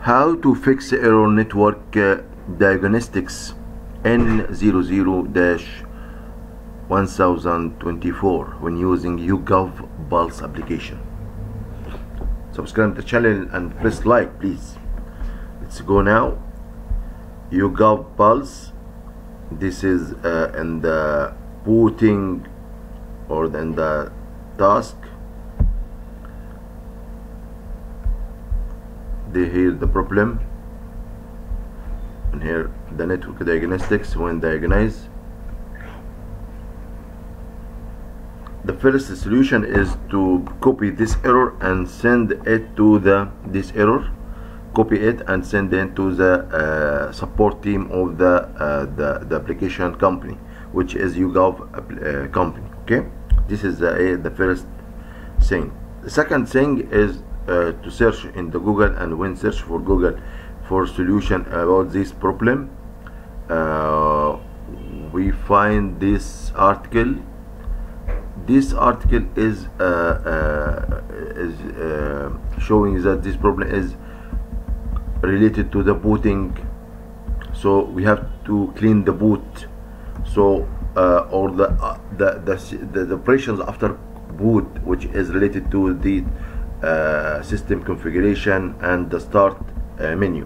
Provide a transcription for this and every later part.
How to fix error network Diagnostics N00-1024 when using YouGov Pulse application. Subscribe to the channel and press like, please. Let's go now. YouGov Pulse. This is in the booting or in the task. Here the problem, and here the network diagnostics when diagnosed. The first solution is to copy this error and send it to this error. Copy it and send it to the support team of the application company, which is YouGov company. Okay, this is the first thing. The second thing is to search in the Google, and when search for Google for solution about this problem, we find this article. This article is showing that this problem is related to the booting, so we have to clean the boot, so or the operations after boot, which is related to the system configuration and the start menu.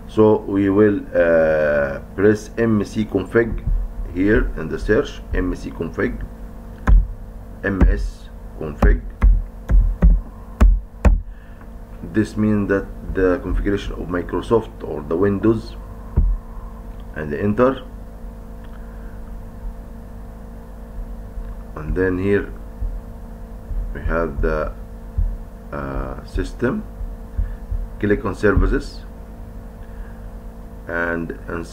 So we will press mcconfig here in the search, mcconfig, msconfig. This means that the configuration of Microsoft or the Windows, and enter, and then here we have the system. Click on services, and in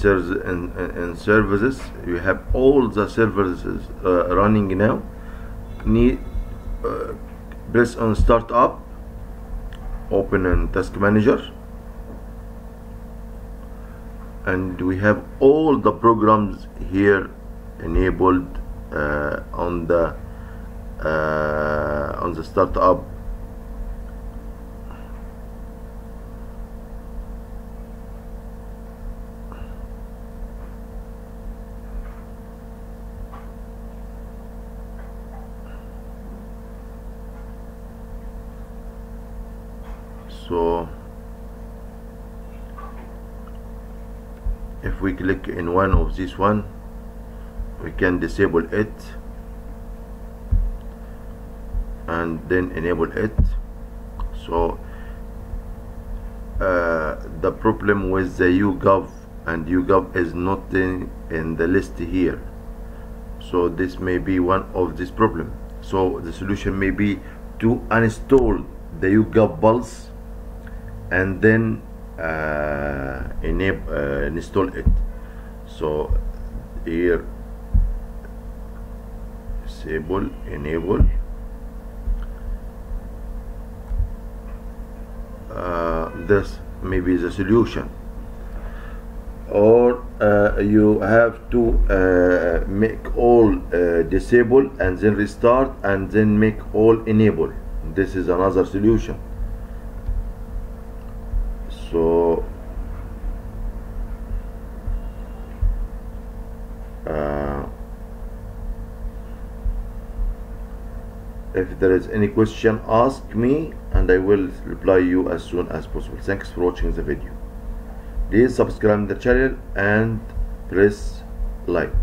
services you have all the services running now. Press on start up, open in task manager, and we have all the programs here enabled on the startup. So if we click in one of this one, we can disable it and then enable it. So the problem with the YouGov, and YouGov is not in the list here, so this may be one of this problem. So the solution may be to uninstall the YouGov Pulse and then install it. So here disable, enable. This may be the solution, or you have to make all disable and then restart and then make all enable. This is another solution. So if there is any question, ask me and I will reply you as soon as possible. Thanks for watching the video. Please subscribe to the channel and press like.